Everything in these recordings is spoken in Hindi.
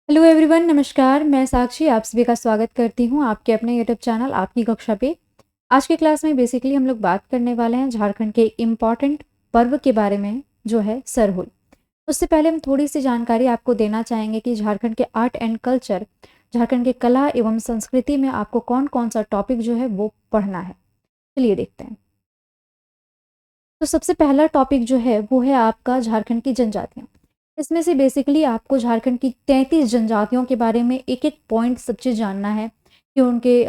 हेलो एवरीवन, नमस्कार। मैं साक्षी आप सभी का स्वागत करती हूँ आपके अपने यूट्यूब चैनल आपकी कक्षा पे। आज की क्लास में बेसिकली हम लोग बात करने वाले हैं झारखंड के इम्पॉर्टेंट पर्व के बारे में, जो है सरहुल। उससे पहले हम थोड़ी सी जानकारी आपको देना चाहेंगे कि झारखंड के आर्ट एंड कल्चर, झारखंड के कला एवं संस्कृति में आपको कौन कौन सा टॉपिक जो है वो पढ़ना है। चलिए देखते हैं। तो सबसे पहला टॉपिक जो है वो है आपका झारखंड की जनजातियाँ। इसमें से बेसिकली आपको झारखंड की 33 जनजातियों के बारे में एक एक पॉइंट सब चीज़ जानना है कि उनके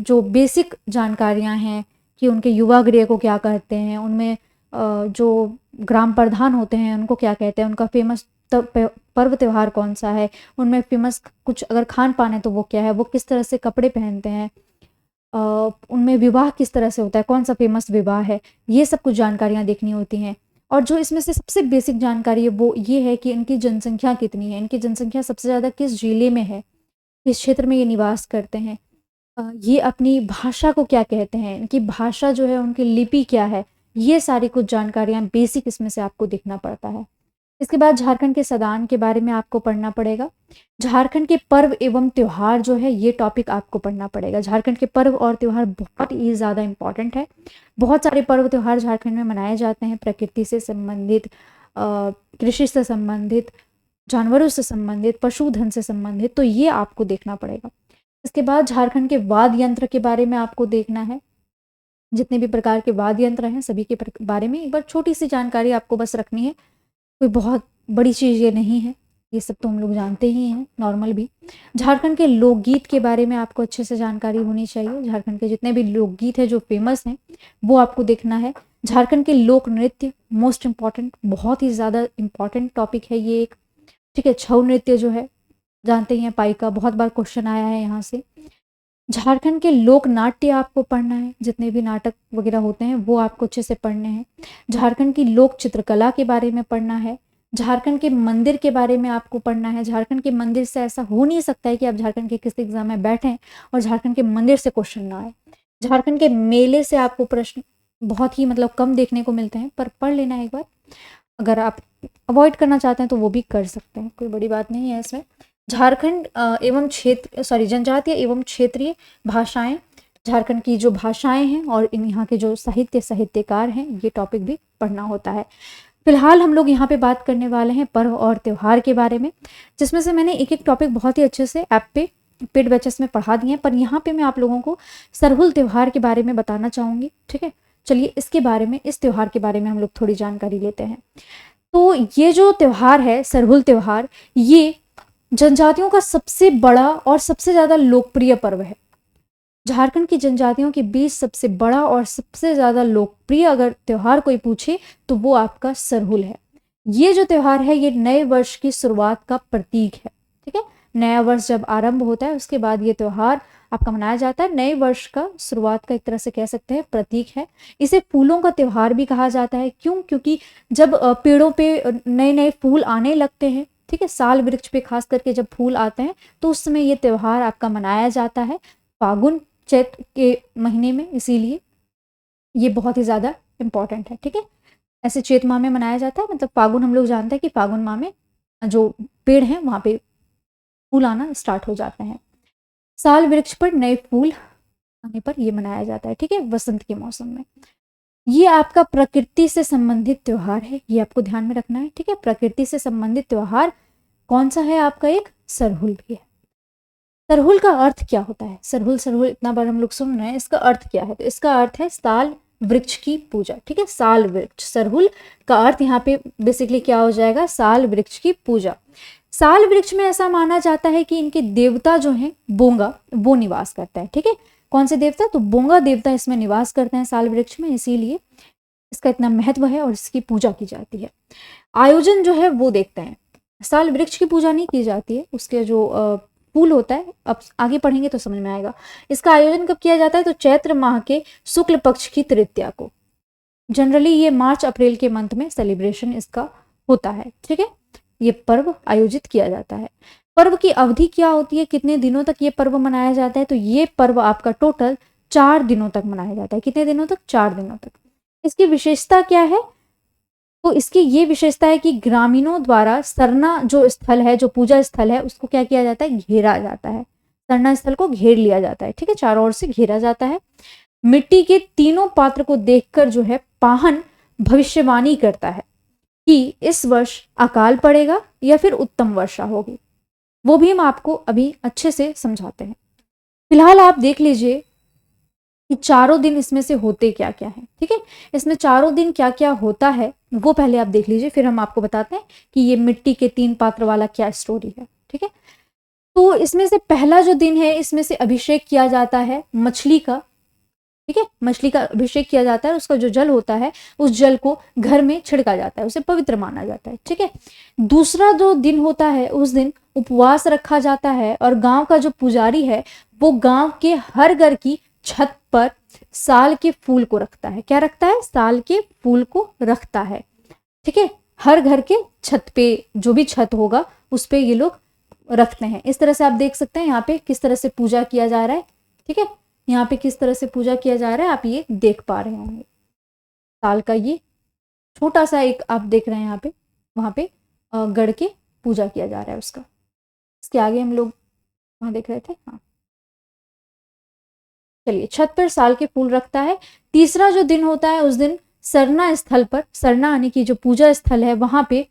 जो बेसिक जानकारियां हैं कि उनके युवा गृह को क्या कहते हैं, उनमें जो ग्राम प्रधान होते हैं उनको क्या कहते हैं, उनका फेमस पर्व त्यौहार कौन सा है, उनमें फेमस कुछ अगर खान पान है तो वो क्या है, वो किस तरह से कपड़े पहनते हैं, उनमें विवाह किस तरह से होता है, कौन सा फेमस विवाह है, ये सब कुछ जानकारियाँ देखनी होती हैं। और जो इसमें से सबसे बेसिक जानकारी है वो ये है कि इनकी जनसंख्या कितनी है, इनकी जनसंख्या सबसे ज़्यादा किस जिले में है, किस क्षेत्र में ये निवास करते हैं, ये अपनी भाषा को क्या कहते हैं, इनकी भाषा जो है उनकी लिपि क्या है, ये सारी कुछ जानकारियाँ बेसिक इसमें से आपको देखना पड़ता है। इसके बाद झारखंड के सदान के बारे में आपको पढ़ना पड़ेगा। झारखंड के पर्व एवं त्योहार जो है ये टॉपिक आपको पढ़ना पड़ेगा। झारखंड के पर्व और त्योहार बहुत ही ज़्यादा इम्पॉर्टेंट है। बहुत सारे पर्व त्योहार झारखंड में मनाए जाते हैं, प्रकृति से संबंधित, कृषि से संबंधित, जानवरों से संबंधित, पशुधन से संबंधित, तो ये आपको देखना पड़ेगा। इसके बाद झारखंड के वाद्य यंत्र के बारे में आपको देखना है। जितने भी प्रकार के वाद्य यंत्र हैं सभी के बारे में एक बार छोटी सी जानकारी आपको बस रखनी है। कोई बहुत बड़ी चीज़ ये नहीं है, ये सब तो हम लोग जानते ही हैं नॉर्मल भी। झारखंड के लोकगीत के बारे में आपको अच्छे से जानकारी होनी चाहिए। झारखंड के जितने भी लोकगीत हैं जो फेमस हैं वो आपको देखना है। झारखंड के लोक नृत्य मोस्ट इम्पॉर्टेंट, बहुत ही ज़्यादा इम्पॉर्टेंट टॉपिक है ये एक। ठीक है, छऊ नृत्य जो है जानते ही हैं, पाइका, बहुत बार क्वेश्चन आया है यहाँ से। झारखंड के लोक नाट्य आपको पढ़ना है, जितने भी नाटक वगैरह होते हैं वो आपको अच्छे से पढ़ने हैं। झारखंड की लोक चित्रकला के बारे में पढ़ना है। झारखंड के मंदिर के बारे में आपको पढ़ना है। झारखंड के मंदिर से ऐसा हो नहीं सकता है कि आप झारखंड के किसी एग्जाम में बैठें और झारखंड के मंदिर से क्वेश्चन ना आए। झारखंड के मेले से आपको प्रश्न बहुत ही कम देखने को मिलते हैं, पर पढ़ लेना एक बार। अगर आप अवॉइड करना चाहते हैं तो वो भी कर सकते हैं, कोई बड़ी बात नहीं है इसमें। झारखंड एवं क्षेत्र जनजातीय एवं क्षेत्रीय भाषाएं, झारखंड की जो भाषाएं हैं और यहाँ के जो साहित्यकार हैं, ये टॉपिक भी पढ़ना होता है। फिलहाल हम लोग यहाँ पे बात करने वाले हैं पर्व और त्योहार के बारे में, जिसमें से मैंने एक एक टॉपिक बहुत ही अच्छे से ऐप पे पेड बैचेस में पढ़ा दिए हैं, पर यहाँ पे मैं आप लोगों को सरहुल त्योहार के बारे में बताना चाहूँगी। ठीक है, चलिए इसके बारे में, इस त्योहार के बारे में हम लोग थोड़ी जानकारी लेते हैं। तो ये जो त्योहार है सरहुल त्योहार, ये जनजातियों का सबसे बड़ा और सबसे ज़्यादा लोकप्रिय पर्व है। झारखंड की जनजातियों के बीच सबसे बड़ा और सबसे ज़्यादा लोकप्रिय अगर त्यौहार कोई पूछे तो वो आपका सरहुल है। ये जो त्यौहार है ये नए वर्ष की शुरुआत का प्रतीक है। ठीक है, नया वर्ष जब आरंभ होता है उसके बाद ये त्यौहार आपका मनाया जाता है। नए वर्ष का शुरुआत का एक तरह से कह सकते हैं प्रतीक है। इसे फूलों का त्यौहार भी कहा जाता है। क्यों? क्योंकि जब पेड़ों पे नए नए फूल आने लगते हैं, ठीक है, साल वृक्ष पे खास करके जब फूल आते हैं तो उस समय ये त्यौहार आपका मनाया जाता है, फागुन चैत्र के महीने में, इसीलिए ये बहुत ही ज़्यादा इम्पॉर्टेंट है। ठीक है, ऐसे चैत माह में मनाया जाता है, फागुन हम लोग जानते हैं कि फागुन माह में जो पेड़ हैं वहाँ पे फूल आना स्टार्ट हो जाते हैं। साल वृक्ष पर नए फूल आने पर ये मनाया जाता है। ठीक है, वसंत के मौसम में। ये आपका प्रकृति से संबंधित त्योहार है, ये आपको ध्यान में रखना है। ठीक है, प्रकृति से संबंधित त्योहार कौन सा है आपका? एक सरहुल भी है। सरहुल का अर्थ क्या होता है? सरहुल सरहुल इतना बार हम लोग सुन रहे हैं, इसका अर्थ क्या है? तो इसका अर्थ है साल वृक्ष की पूजा। ठीक है, साल वृक्ष, सरहुल का अर्थ यहाँ पे बेसिकली क्या हो जाएगा? साल वृक्ष की पूजा। साल वृक्ष में ऐसा माना जाता है कि इनके देवता जो हैं बोंगा, वो निवास करता है। ठीक है, कौन से देवता? तो बोंगा देवता इसमें निवास करते हैं साल वृक्ष में, इसीलिए इसका इतना महत्व है और इसकी पूजा की जाती है। आयोजन जो है वो देखते हैं। साल वृक्ष की पूजा नहीं की जाती है, उसके जो फूल होता है, अब आगे पढ़ेंगे तो समझ में आएगा। इसका आयोजन कब किया जाता है? तो चैत्र माह के शुक्ल पक्ष की तृतीया को। जनरली ये मार्च अप्रैल के मंथ में सेलिब्रेशन इसका होता है। ठीक है, ये पर्व आयोजित किया जाता है। पर्व की अवधि क्या होती है, कितने दिनों तक ये पर्व मनाया जाता है? तो ये पर्व आपका टोटल 4 दिनों तक मनाया जाता है। कितने दिनों तक? 4 दिनों तक। इसकी विशेषता क्या है? तो इसकी ये विशेषता है कि ग्रामीणों द्वारा सरना जो स्थल है, जो पूजा स्थल है, उसको क्या किया जाता है, घेरा जाता है। सरना स्थल को घेर लिया जाता है, ठीक है, चारों ओर से घेरा जाता है। मिट्टी के तीनों पात्र को देखकर जो है पाहन भविष्यवाणी करता है कि इस वर्ष अकाल पड़ेगा या फिर उत्तम वर्षा होगी। वो भी हम आपको अभी अच्छे से समझाते हैं। फिलहाल आप देख लीजिए कि चारों दिन इसमें से होते क्या क्या है, ठीक है। इसमें चारों दिन क्या क्या होता है वो पहले आप देख लीजिए, फिर हम आपको बताते हैं कि ये मिट्टी के 3 पात्र वाला क्या स्टोरी है, ठीक है। तो इसमें से पहला जो दिन है, इसमें से अभिषेक किया जाता है मछली का, ठीक है, मछली का अभिषेक किया जाता है। उसका जो जल होता है, उस जल को घर में छिड़का जाता है, उसे पवित्र माना जाता है, ठीक है। दूसरा जो दिन होता है, उस दिन उपवास रखा जाता है और गांव का जो पुजारी है वो गांव के हर घर की छत पर साल के फूल को रखता है। क्या रखता है, साल के फूल को रखता है, ठीक है। हर घर के छत पे, जो भी छत होगा उस पे ये लोग रखते हैं। इस तरह से आप देख सकते हैं यहाँ पे किस तरह से पूजा किया जा रहा है, ठीक है। यहाँ पे किस तरह से पूजा किया जा रहा है आप ये देख पा रहे होंगे। साल का ये छोटा सा एक आप देख रहे हैं यहाँ पे, वहां पे गढ़ के पूजा किया जा रहा है उसका। इसके आगे हम लोग वहां देख रहे थे, हाँ चलिए। छत पर साल के फूल रखता है। तीसरा जो दिन होता है, उस दिन सरना स्थल पर, सरना यानी कि जो पूजा स्थल है वहां पे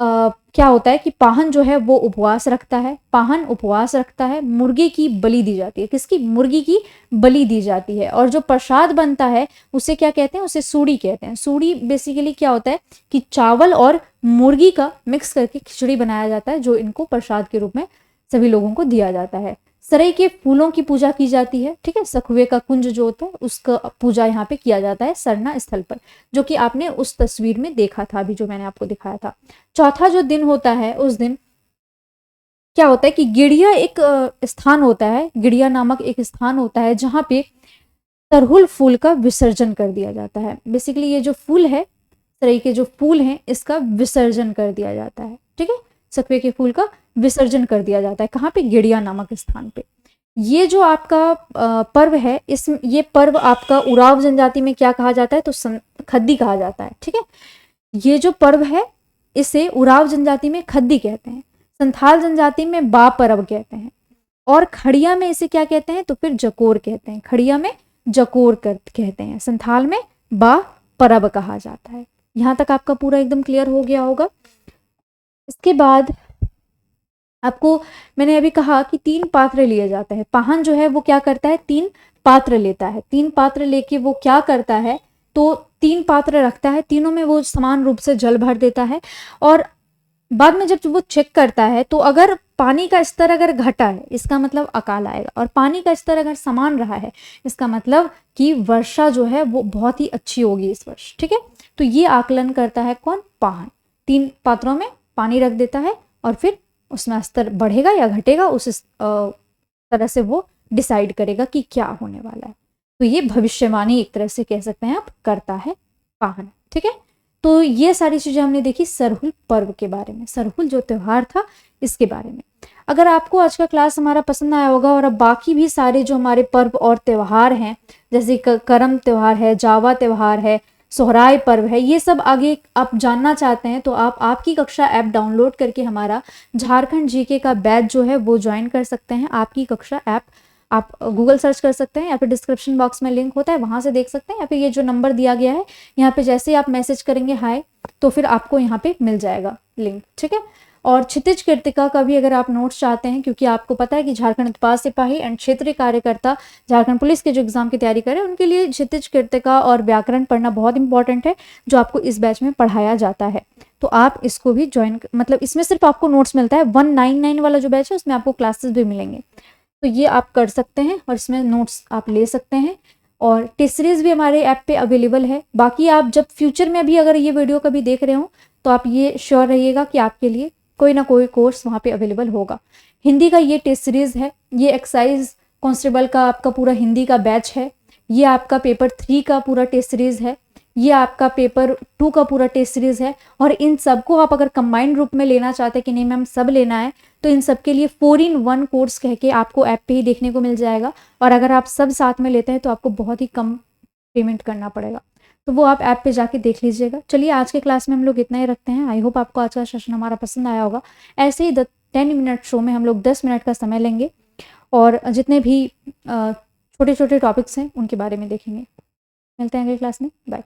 क्या होता है कि पाहन जो है वो उपवास रखता है। पाहन उपवास रखता है, मुर्गी की बलि दी जाती है। किसकी, मुर्गी की बलि दी जाती है। और जो प्रसाद बनता है उसे क्या कहते हैं, उसे सूड़ी कहते हैं। सूड़ी बेसिकली क्या होता है कि चावल और मुर्गी का मिक्स करके खिचड़ी बनाया जाता है, जो इनको प्रसाद के रूप में सभी लोगों को दिया जाता है। सरई के फूलों की पूजा की जाती है, ठीक है। सखुए का कुंज जो होता है उसका पूजा यहाँ पे किया जाता है सरना स्थल पर, जो कि आपने उस तस्वीर में देखा था अभी, जो मैंने आपको दिखाया था। चौथा जो दिन होता है, उस दिन क्या होता है कि गिड़िया एक स्थान होता है, गिड़िया नामक एक स्थान होता है जहां पे सरहुल फूल का विसर्जन कर दिया जाता है। बेसिकली ये जो फूल है, सरई के जो फूल हैं, इसका विसर्जन कर दिया जाता है, ठीक है। सखुए के फूल का विसर्जन कर दिया जाता है, कहाँ पे, गिड़िया नामक स्थान पे। ये जो आपका पर्व है, इस ये पर्व आपका उराव जनजाति में क्या कहा जाता है, तो खद्दी कहा जाता है, ठीक है। ये जो पर्व है इसे उराव जनजाति में खद्दी कहते हैं, संथाल जनजाति में बा पर्व कहते हैं, और खड़िया में इसे क्या कहते हैं, तो फिर जकोर कहते हैं। खड़िया में जकोर कहते हैं, संथाल में बा परब कहा जाता है। यहां तक आपका पूरा एकदम क्लियर हो गया होगा। इसके बाद आपको मैंने अभी कहा कि 3 पात्र लिए जाते हैं। पाहन जो है वो क्या करता है, 3 पात्र लेता है। 3 पात्र लेके वो क्या करता है, तो 3 पात्र रखता है, तीनों में वो समान रूप से जल भर देता है। और बाद में जब वो चेक करता है तो अगर पानी का स्तर अगर घटा है, इसका मतलब अकाल आएगा, और पानी का स्तर अगर समान रहा है, इसका मतलब कि वर्षा जो है वो बहुत ही अच्छी होगी इस वर्ष, ठीक है। तो ये आकलन करता है कौन, पाहन। 3 पात्रों में पानी रख देता है और फिर उसमें स्तर बढ़ेगा या घटेगा, उस तरह से वो डिसाइड करेगा कि क्या होने वाला है। तो ये भविष्यवाणी एक तरह से कह सकते हैं आप, करता है पाहन, ठीक है। तो ये सारी चीजें हमने देखी सरहुल पर्व के बारे में, सरहुल जो त्योहार था इसके बारे में। अगर आपको आज का क्लास हमारा पसंद आया होगा और अब बाकी भी सारे जो हमारे पर्व और त्योहार हैं, जैसे करम त्योहार है, जावा त्योहार है, सोहराय पर्व है, ये सब आगे आप जानना चाहते हैं तो आप आपकी कक्षा ऐप डाउनलोड करके हमारा झारखंड जीके का बैच जो है वो ज्वाइन कर सकते हैं। आपकी कक्षा ऐप आप गूगल सर्च कर सकते हैं या फिर डिस्क्रिप्शन बॉक्स में लिंक होता है, वहां से देख सकते हैं, या फिर ये जो नंबर दिया गया है यहाँ पे जैसे ही आप मैसेज करेंगे हाय, तो फिर आपको यहाँ पे मिल जाएगा लिंक, ठीक है। और क्षितिज कृतिका का भी अगर आप नोट्स चाहते हैं, क्योंकि आपको पता है कि झारखंड उत्पाद सिपाही एंड क्षेत्रीय कार्यकर्ता झारखंड पुलिस के जो एग्जाम की तैयारी करें उनके लिए क्षितिज कृतिका और व्याकरण पढ़ना बहुत इंपॉर्टेंट है, जो आपको इस बैच में पढ़ाया जाता है। तो आप इसको भी ज्वाइन, मतलब इसमें सिर्फ आपको नोट्स मिलता है, 199 वाला जो बैच है उसमें आपको क्लासेस भी मिलेंगे, तो ये आप कर सकते हैं और इसमें नोट्स आप ले सकते हैं। और टेस्ट सीरीज भी हमारे ऐप पे अवेलेबल है। बाकी आप जब फ्यूचर में भी अगर ये वीडियो कभी देख रहे हो तो आप ये श्योर रहिएगा कि आपके लिए कोई ना कोई कोर्स वहाँ पे अवेलेबल होगा। हिंदी का ये टेस्ट सीरीज है, ये एक्साइज कांस्टेबल का आपका पूरा हिंदी का बैच है, ये आपका पेपर 3 का पूरा टेस्ट सीरीज है, ये आपका पेपर 2 का पूरा टेस्ट सीरीज है। और इन सबको आप अगर कंबाइंड रूप में लेना चाहते हैं कि नहीं मैम सब लेना है, तो इन सब के लिए 4-in-1 कोर्स कह के आपको ऐप पे ही देखने को मिल जाएगा। और अगर आप सब साथ में लेते हैं तो आपको बहुत ही कम पेमेंट करना पड़ेगा। तो वो आप ऐप पे जाके देख लीजिएगा। चलिए आज के क्लास में हम लोग इतना ही रखते हैं। आई होप आपको आज का सेशन हमारा पसंद आया होगा। ऐसे ही 10 मिनट शो में हम लोग 10 मिनट का समय लेंगे और जितने भी छोटे छोटे टॉपिक्स हैं उनके बारे में देखेंगे। मिलते हैं अगली क्लास में। बाय।